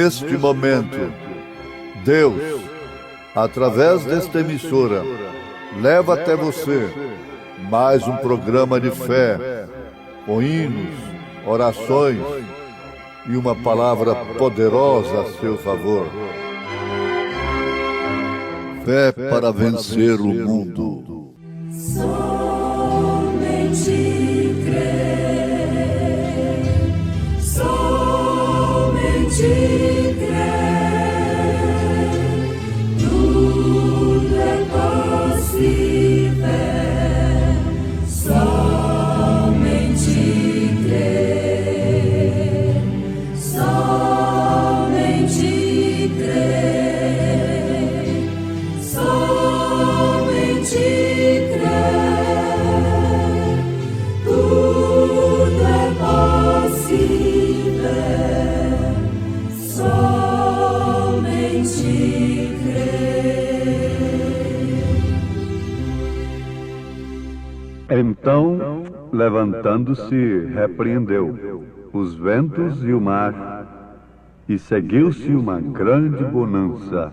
neste momento, Deus, através desta emissora, leva até você mais um programa de fé, com hinos, orações e uma palavra poderosa a seu favor. Fé para vencer o mundo. Somente crer, somente crer, tudo é possível, somente crer, somente crer, somente crer, tudo é possível, somente crer. Então, levantando-se, repreendeu os ventos e o mar, e seguiu-se uma grande bonança.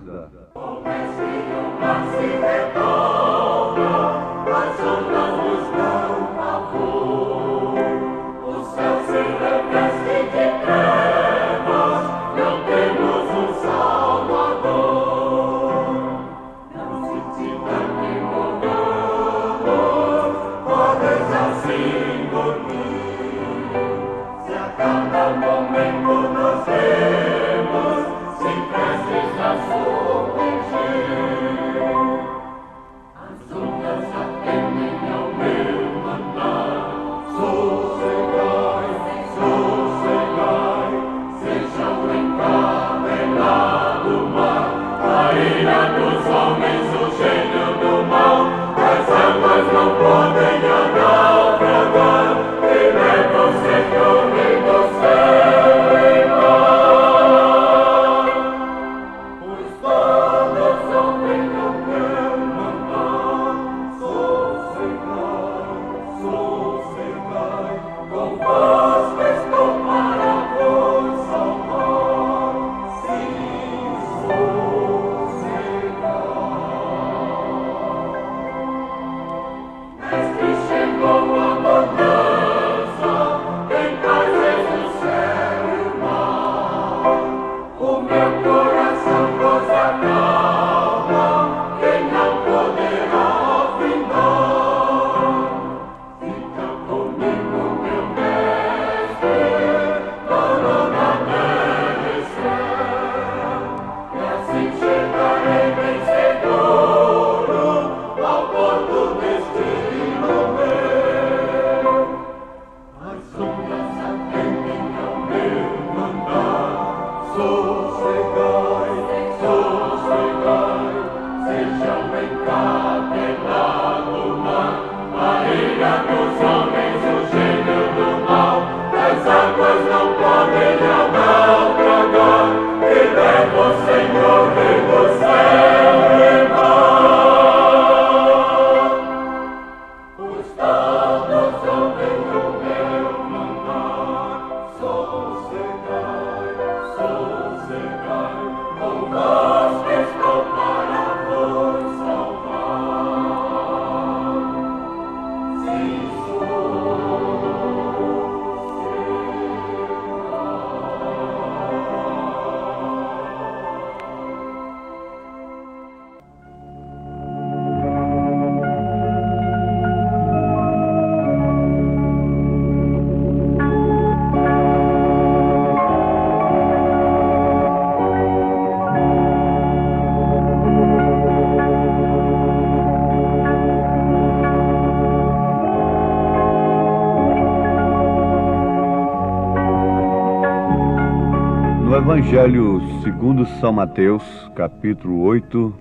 No Evangelho segundo São Mateus, capítulo 8,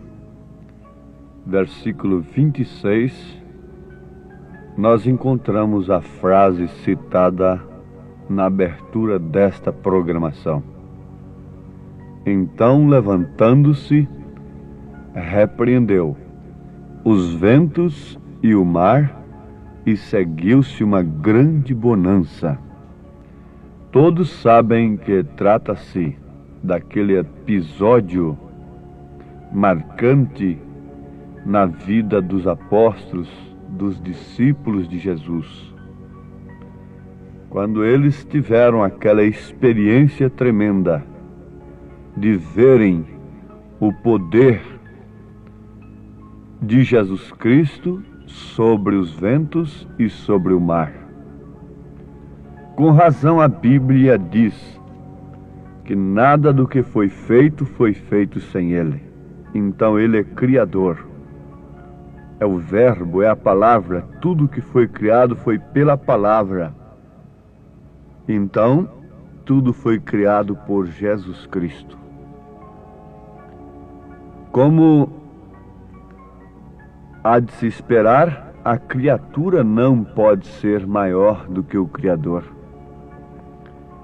versículo 26, nós encontramos a frase citada na abertura desta programação. Então, levantando-se, repreendeu os ventos e o mar, e seguiu-se uma grande bonança. Todos sabem que trata-se daquele episódio marcante na vida dos apóstolos, dos discípulos de Jesus. Quando eles tiveram aquela experiência tremenda de verem o poder de Jesus Cristo sobre os ventos e sobre o mar. Com razão a Bíblia diz que nada do que foi feito sem Ele. Então Ele é Criador. É o Verbo, é a palavra. Tudo que foi criado foi pela palavra. Então, tudo foi criado por Jesus Cristo. Como há de se esperar, a criatura não pode ser maior do que o Criador.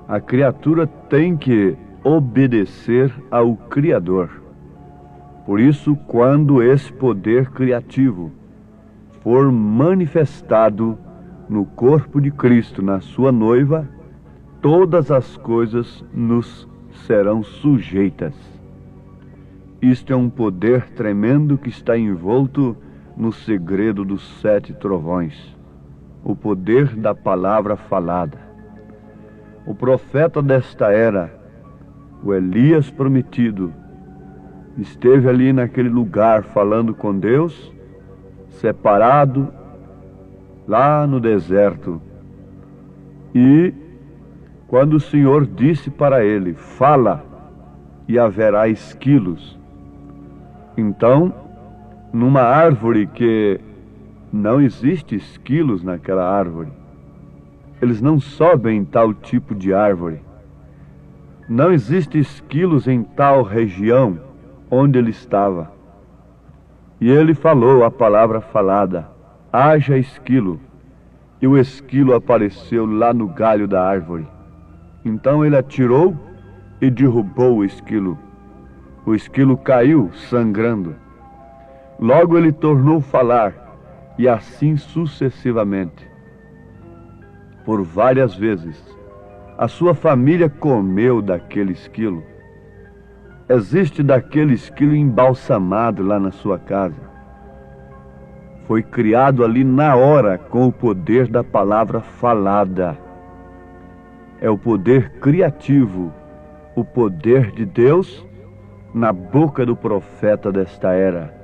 A criatura tem que obedecer ao Criador. Por isso, quando esse poder criativo for manifestado no corpo de Cristo, na sua noiva, todas as coisas nos serão sujeitas. Isto é um poder tremendo que está envolto no segredo dos 7 trovões, o poder da palavra falada. O profeta desta era, o Elias prometido, esteve ali naquele lugar falando com Deus, separado, lá no deserto. E quando o Senhor disse para ele, fala, e haverá esquilos. Então, numa árvore que não existe esquilos naquela árvore, eles não sobem em tal tipo de árvore. Não existe esquilos em tal região onde ele estava. E ele falou a palavra falada, haja esquilo. E o esquilo apareceu lá no galho da árvore. Então ele atirou e derrubou o esquilo. O esquilo caiu, sangrando. Logo ele tornou falar, e assim sucessivamente. Por várias vezes, a sua família comeu daquele esquilo. Existe daquele esquilo embalsamado lá na sua casa. Foi criado ali na hora com o poder da palavra falada. É o poder criativo, o poder de Deus na boca do profeta desta era.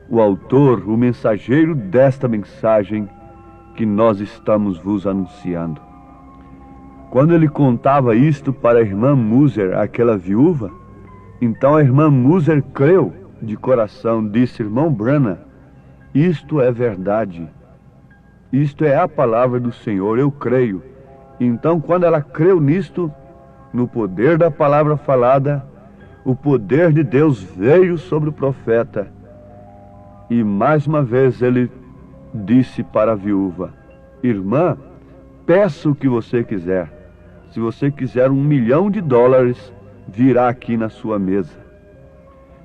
O autor, o mensageiro desta mensagem que nós estamos vos anunciando. Quando ele contava isto para a irmã Muser, aquela viúva, então a irmã Muser creu de coração, disse, irmão Branham, isto é verdade, isto é a palavra do Senhor, eu creio. Então quando ela creu nisto, no poder da palavra falada, o poder de Deus veio sobre o profeta, e mais uma vez ele disse para a viúva, irmã, peça o que você quiser. Se você quiser $1 milhão, virá aqui na sua mesa.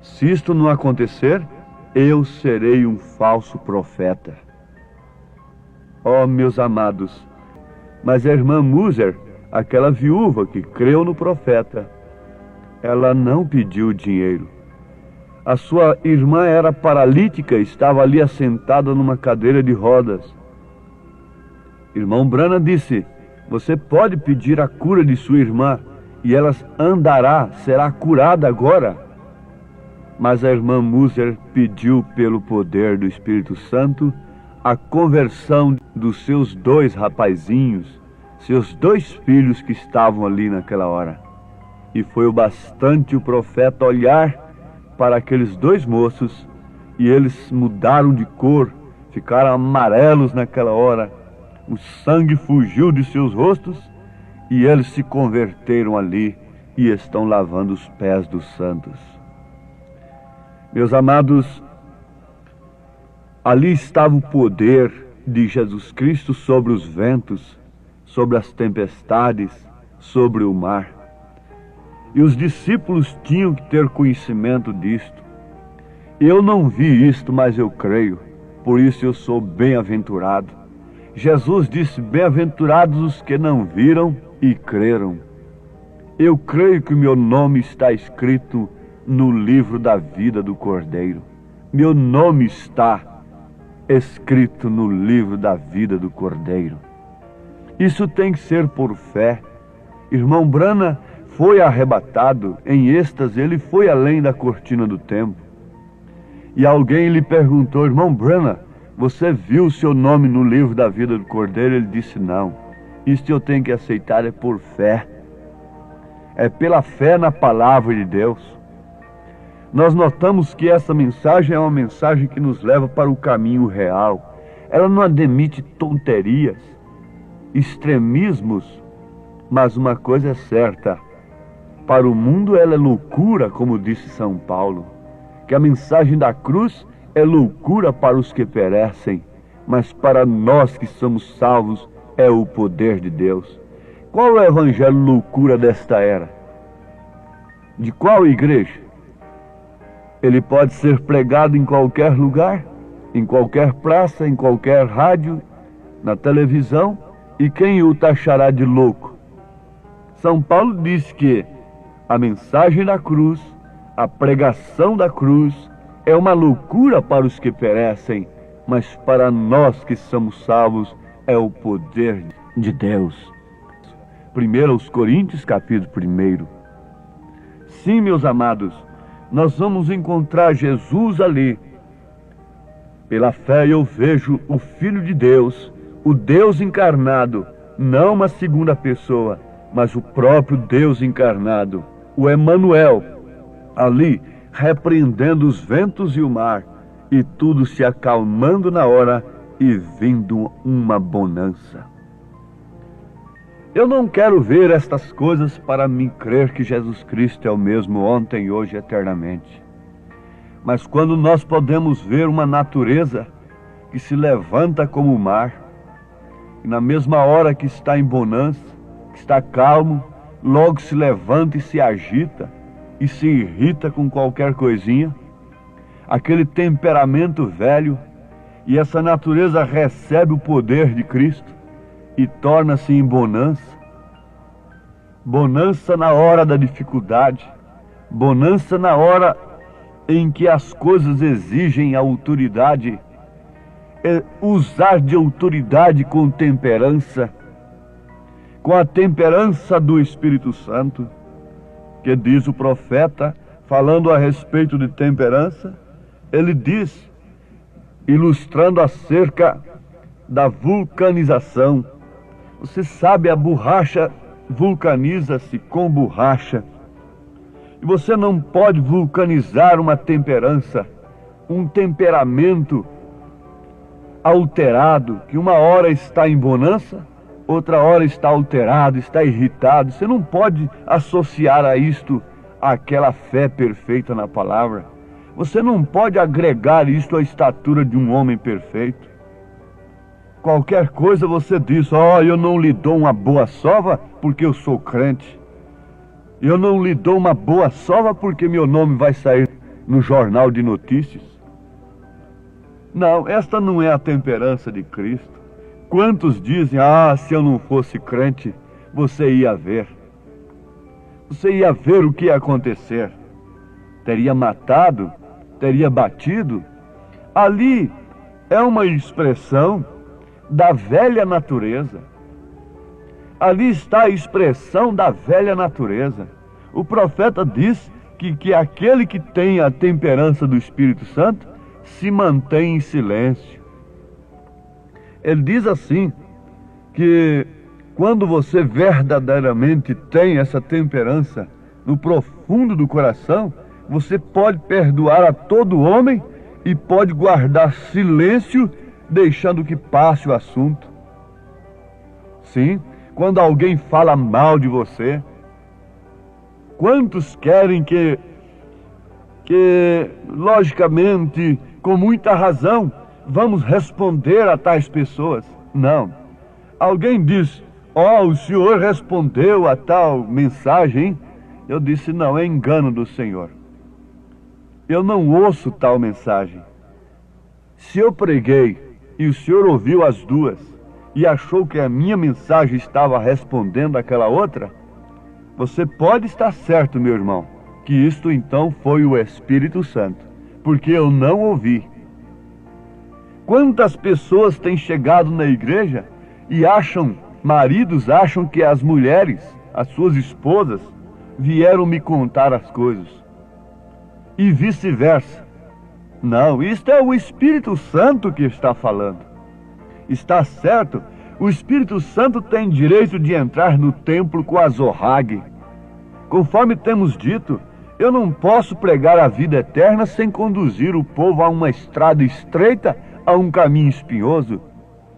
Se isto não acontecer, eu serei um falso profeta. Oh, meus amados, mas a irmã Muser, aquela viúva que creu no profeta, ela não pediu dinheiro. A sua irmã era paralítica, estava ali assentada numa cadeira de rodas. Irmão Branham disse, você pode pedir a cura de sua irmã e ela andará, será curada agora. Mas a irmã Muser pediu pelo poder do Espírito Santo a conversão dos seus 2 rapazinhos, seus 2 filhos que estavam ali naquela hora. E foi o bastante o profeta olhar para aqueles 2 moços, e eles mudaram de cor, ficaram amarelos naquela hora, o sangue fugiu de seus rostos, e eles se converteram ali, e estão lavando os pés dos santos. Meus amados, ali estava o poder de Jesus Cristo sobre os ventos, sobre as tempestades, sobre o mar. E os discípulos tinham que ter conhecimento disto. Eu não vi isto, mas eu creio, por isso eu sou bem-aventurado. Jesus disse, bem-aventurados os que não viram e creram. Eu creio que o meu nome está escrito no livro da vida do Cordeiro. Meu nome está escrito no livro da vida do Cordeiro. Isso tem que ser por fé. Irmão Branham foi arrebatado em êxtase, ele foi além da cortina do tempo. E alguém lhe perguntou: irmão Branham, você viu o seu nome no livro da vida do Cordeiro? Ele disse: não. Isso eu tenho que aceitar, é por fé. É pela fé na palavra de Deus. Nós notamos que essa mensagem é uma mensagem que nos leva para o caminho real. Ela não admite tonterias, extremismos, mas uma coisa é certa: para o mundo ela é loucura, como disse São Paulo, que a mensagem da cruz é loucura para os que perecem, mas para nós que somos salvos é o poder de Deus. Qual é o evangelho loucura desta era? De qual igreja? Ele pode ser pregado em qualquer lugar, em qualquer praça, em qualquer rádio, na televisão, e quem o taxará de louco? São Paulo diz que a mensagem da cruz, a pregação da cruz, é uma loucura para os que perecem, mas para nós que somos salvos é o poder de Deus. 1 Coríntios capítulo 1. Sim, meus amados, nós vamos encontrar Jesus ali. Pela fé eu vejo o Filho de Deus, o Deus encarnado, não uma segunda pessoa, mas o próprio Deus encarnado, o Emanuel, ali repreendendo os ventos e o mar, e tudo se acalmando na hora e vindo uma bonança. Eu não quero ver estas coisas para me crer que Jesus Cristo é o mesmo ontem, hoje e eternamente. Mas quando nós podemos ver uma natureza que se levanta como o mar, e na mesma hora que está em bonança, que está calmo, logo se levanta e se agita, e se irrita com qualquer coisinha, aquele temperamento velho, e essa natureza recebe o poder de Cristo e torna-se em bonança. Bonança na hora da dificuldade, bonança na hora em que as coisas exigem autoridade, usar de autoridade com temperança, com a temperança do Espírito Santo, que diz o profeta, falando a respeito de temperança, ele diz, ilustrando acerca da vulcanização. Você sabe, a borracha vulcaniza-se com borracha. E você não pode vulcanizar uma temperança, um temperamento alterado, que uma hora está em bonança, outra hora está alterado, está irritado. Você não pode associar a isto aquela fé perfeita na palavra. Você não pode agregar isto à estatura de um homem perfeito. Qualquer coisa você diz: eu não lhe dou uma boa sova porque eu sou crente. Eu não lhe dou uma boa sova porque meu nome vai sair no jornal de notícias. Não, esta não é a temperança de Cristo. Quantos dizem: se eu não fosse crente, você ia ver. Você ia ver o que ia acontecer. Teria matado, teria batido. Ali é uma expressão da velha natureza. Ali está a expressão da velha natureza. O profeta diz que aquele que tem a temperança do Espírito Santo se mantém em silêncio. Ele diz assim, que quando você verdadeiramente tem essa temperança no profundo do coração, você pode perdoar a todo homem e pode guardar silêncio, deixando que passe o assunto. Sim, quando alguém fala mal de você, quantos querem que logicamente, com muita razão, vamos responder a tais pessoas? Não. Alguém diz: o senhor respondeu a tal mensagem. Eu disse: não, é engano do Senhor. Eu não ouço tal mensagem. Se eu preguei e o senhor ouviu as duas e achou que a minha mensagem estava respondendo àquela outra, Você pode estar certo, meu irmão, que isto então foi o Espírito Santo, porque eu não ouvi. Quantas pessoas têm chegado na igreja e maridos acham que as mulheres, as suas esposas, vieram me contar as coisas. E vice-versa. Não, isto é o Espírito Santo que está falando. Está certo, o Espírito Santo tem direito de entrar no templo com a Zohag. Conforme temos dito, eu não posso pregar a vida eterna sem conduzir o povo a uma estrada estreita, a um caminho espinhoso.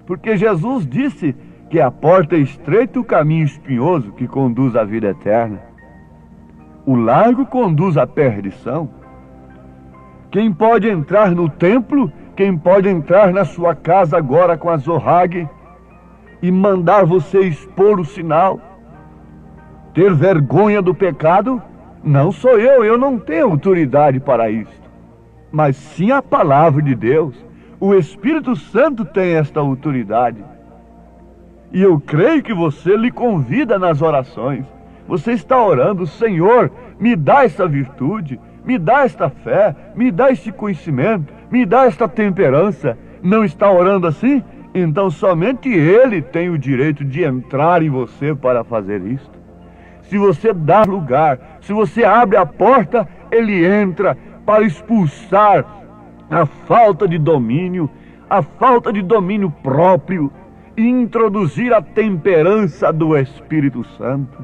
Porque Jesus disse que a porta é estreita e o caminho espinhoso que conduz à vida eterna. O largo conduz à perdição. Quem pode entrar no templo, quem pode entrar na sua casa agora com a Zohag e mandar você expor o sinal, ter vergonha do pecado, não sou eu não tenho autoridade para isso. Mas sim a palavra de Deus. O Espírito Santo tem esta autoridade. E eu creio que você lhe convida nas orações. Você está orando, Senhor, me dá essa virtude, me dá esta fé, me dá este conhecimento, me dá esta temperança. Não está orando assim? Então somente Ele tem o direito de entrar em você para fazer isto. Se você dá lugar, se você abre a porta, Ele entra para expulsar a falta de domínio próprio, e introduzir a temperança do Espírito Santo,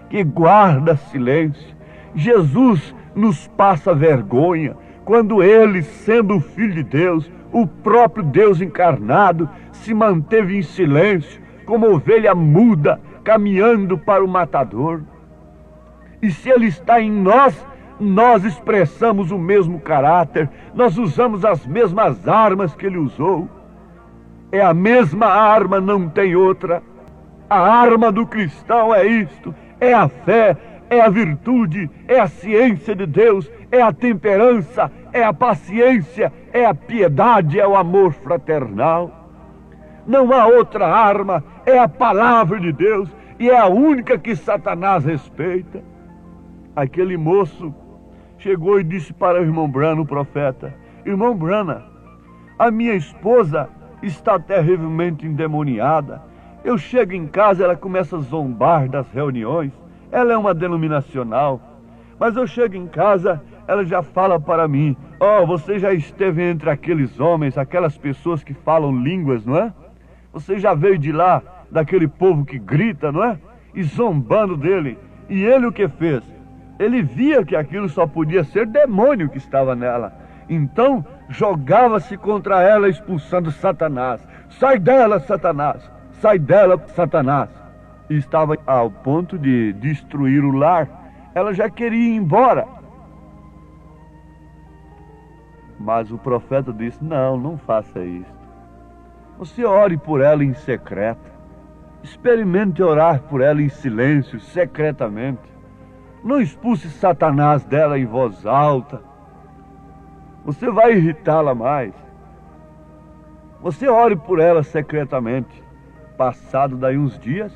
que guarda silêncio. Jesus nos passa vergonha quando Ele, sendo o Filho de Deus, o próprio Deus encarnado, se manteve em silêncio, como ovelha muda, caminhando para o matador. E se Ele está em nós, nós expressamos o mesmo caráter, nós usamos as mesmas armas que Ele usou. É a mesma arma, não tem outra. A arma do cristão é isto, é a fé, é a virtude, é a ciência de Deus, é a temperança, é a paciência, é a piedade, é o amor fraternal. Não há outra arma, é a palavra de Deus, e é a única que Satanás respeita. Aquele moço chegou e disse para o irmão Branham, o profeta: irmão Branham, a minha esposa está terrivelmente endemoniada. Eu chego em casa, ela começa a zombar das reuniões. Ela é uma denominacional, mas eu chego em casa, ela já fala para mim: você já esteve entre aqueles homens, aquelas pessoas que falam línguas, não é? Você já veio de lá, daquele povo que grita, não é? E zombando dele. E ele o que fez? Ele via que aquilo só podia ser demônio que estava nela. Então jogava-se contra ela, expulsando Satanás. Sai dela, Satanás! Sai dela, Satanás! E estava ao ponto de destruir o lar. Ela já queria ir embora. Mas o profeta disse: não faça isso. Você ore por ela em secreto. Experimente orar por ela em silêncio, secretamente. Não expulse Satanás dela em voz alta. Você vai irritá-la mais. Você ore por ela secretamente. Passado daí uns dias,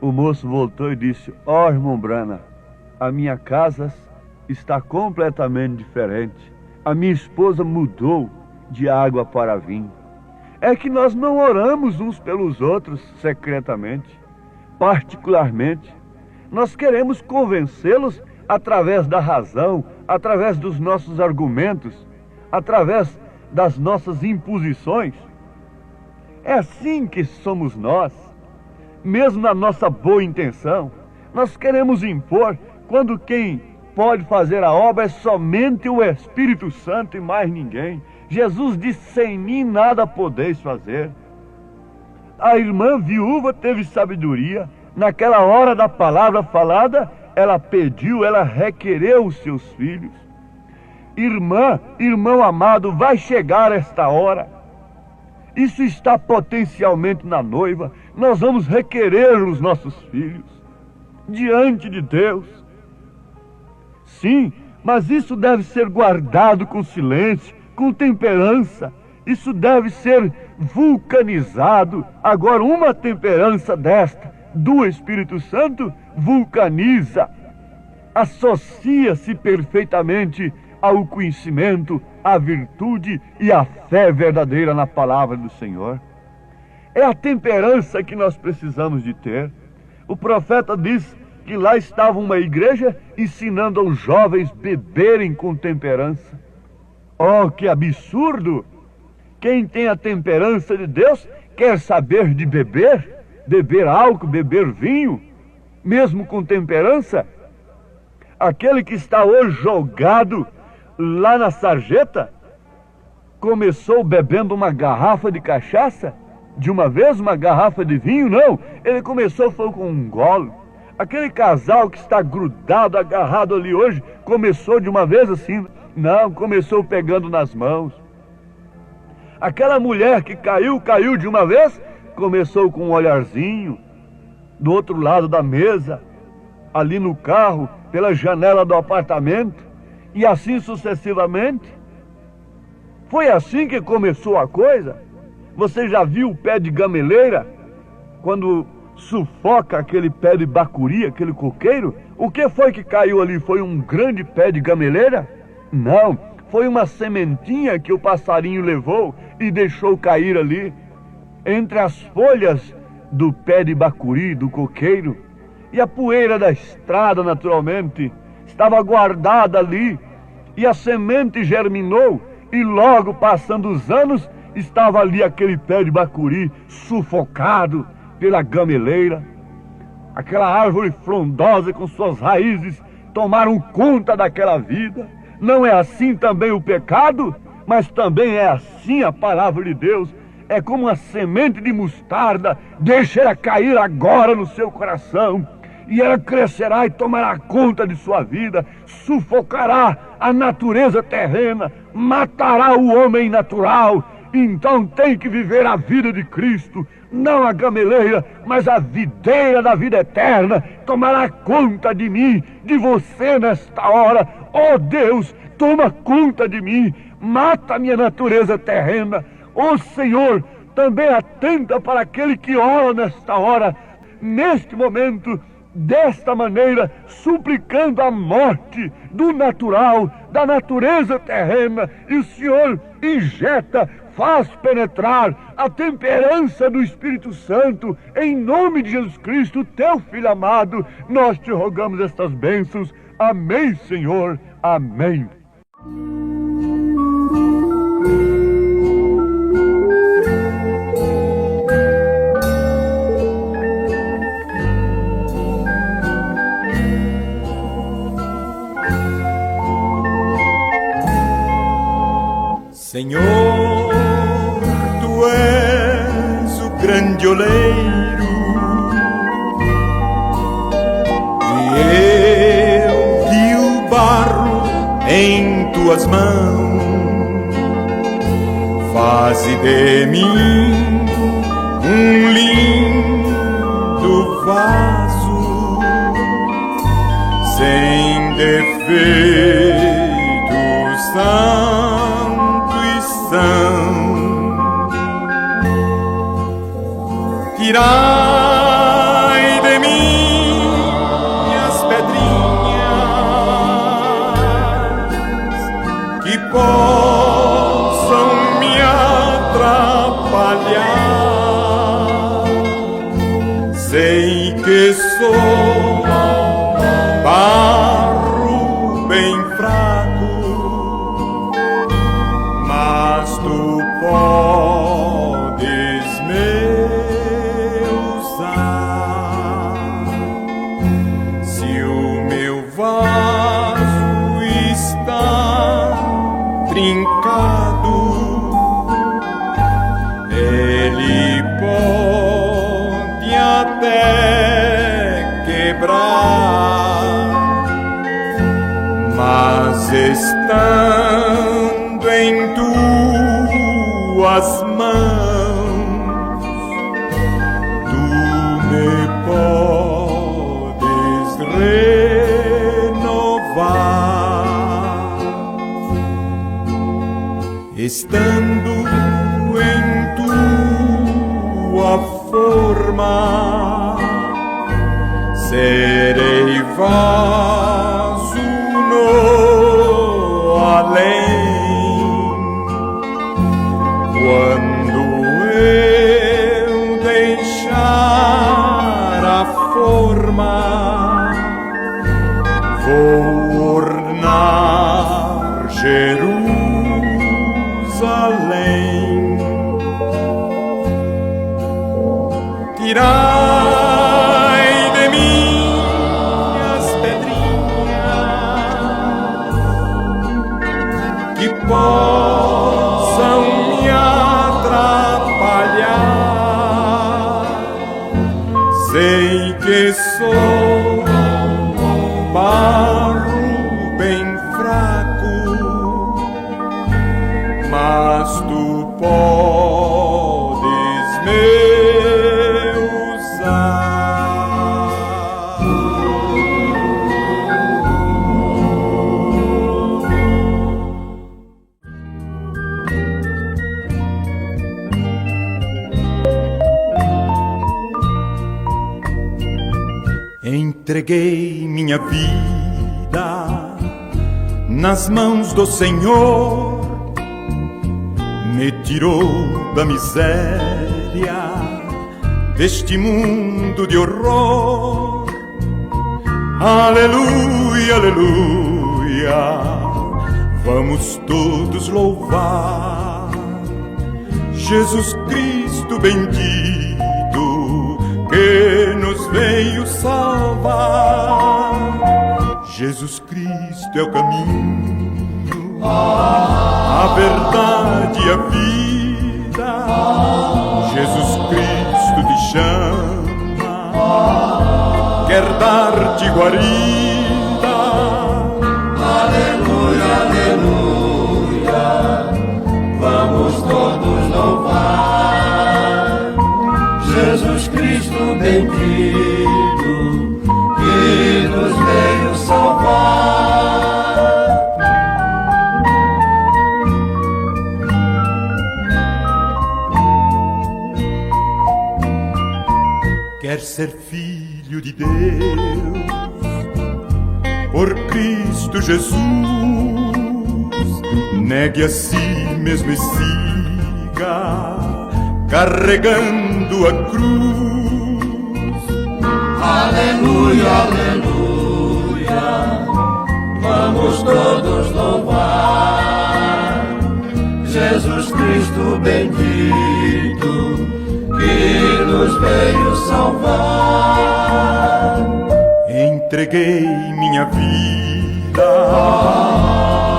o moço voltou e disse: irmão Branham, a minha casa está completamente diferente. A minha esposa mudou de água para vinho. É que nós não oramos uns pelos outros secretamente, particularmente. Nós queremos convencê-los através da razão, através dos nossos argumentos, através das nossas imposições. É assim que somos nós, mesmo na nossa boa intenção. Nós queremos impor, quando quem pode fazer a obra é somente o Espírito Santo e mais ninguém. Jesus disse: sem mim nada podeis fazer. A irmã viúva teve sabedoria. Naquela hora da palavra falada, ela pediu, ela requereu os seus filhos. Irmão amado, vai chegar esta hora. Isso está potencialmente na noiva. Nós vamos requerer os nossos filhos diante de Deus. Sim, mas isso deve ser guardado com silêncio, com temperança. Isso deve ser vulcanizado. Agora, uma temperança desta do Espírito Santo, vulcaniza, associa-se perfeitamente ao conhecimento, à virtude e à fé verdadeira na palavra do Senhor. É a temperança que nós precisamos de ter. O profeta diz que lá estava uma igreja ensinando aos jovens beberem com temperança. Oh, que absurdo! Quem tem a temperança de Deus quer saber de beber, beber álcool, beber vinho, mesmo com temperança. Aquele que está hoje jogado lá na sarjeta, começou bebendo uma garrafa de cachaça, de uma vez uma garrafa de vinho, não, ele começou foi com um gole. Aquele casal que está grudado, agarrado ali hoje, começou de uma vez assim, não, começou pegando nas mãos. Aquela mulher que caiu de uma vez, começou com um olharzinho, do outro lado da mesa, ali no carro, pela janela do apartamento, e assim sucessivamente. Foi assim que começou a coisa. Você já viu o pé de gameleira? Quando sufoca aquele pé de bacuri, aquele coqueiro? O que foi que caiu ali? Foi um grande pé de gameleira? Não, foi uma sementinha que o passarinho levou e deixou cair ali, entre as folhas do pé de bacuri, do coqueiro. E a poeira da estrada, naturalmente, estava guardada ali, e a semente germinou, e logo passando os anos, estava ali aquele pé de bacuri, sufocado pela gameleira. Aquela árvore frondosa com suas raízes tomaram conta daquela vida. Não é assim também o pecado? Mas também é assim a palavra de Deus. É como uma semente de mostarda, deixa ela cair agora no seu coração, e ela crescerá e tomará conta de sua vida, sufocará a natureza terrena, matará o homem natural. Então tem que viver a vida de Cristo, não a gameleira, mas a videira da vida eterna. Tomará conta de mim, de você nesta hora. Oh Deus, toma conta de mim, mata a minha natureza terrena. Oh Senhor, também atenta para aquele que ora nesta hora, neste momento, desta maneira, suplicando a morte do natural, da natureza terrena, e o Senhor injeta, faz penetrar a temperança do Espírito Santo, em nome de Jesus Cristo, teu Filho amado. Nós te rogamos estas bênçãos. Amém, Senhor. Amém. Senhor, Tu és o grande oleiro, e eu vi o barro em Tuas mãos. Faze de mim um lindo vaso, sem defeito, santo e são. Tirai de mim as pedrinhas que possam me atrapalhar. Sei que sou barro bem fraco, mas Tu podes me usar. Se o meu vaso está trincado, ele pode até quebrar, mas estando em Tuas mãos, Tu me podes renovar. Estando em Tua forma, serei vaso no além. Quando eu deixar a forma, vou ornar Jerusalém. Tirai de mim as pedrinhas que possam me atrapalhar. Sei que sou barro bem fraco, mas tu podes me usar. Entreguei minha vida nas mãos do Senhor, me tirou da miséria deste mundo de horror. Aleluia, aleluia, vamos todos louvar Jesus Cristo bendito, que nos veio salvar. Jesus Cristo é o caminho, a verdade e a vida. Jesus Cristo te chama, quer dar-te guarida. Aleluia, aleluia, vamos todos louvar Jesus Cristo bendito, que nos veio salvar. Quer ser filho de Deus por Cristo Jesus, negue a si mesmo e siga carregando a cruz. Aleluia, aleluia, vamos todos louvar Jesus Cristo bendito, que nos veio salvar. Entreguei minha vida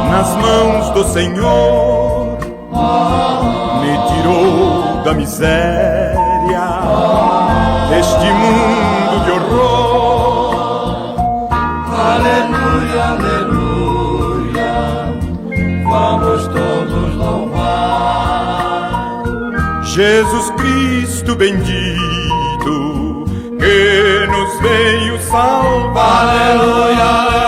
nas mãos do Senhor, me tirou da miséria deste mundo de horror. Aleluia, aleluia, vamos todos louvar Jesus Cristo bendito, que nos veio salvar. Aleluia,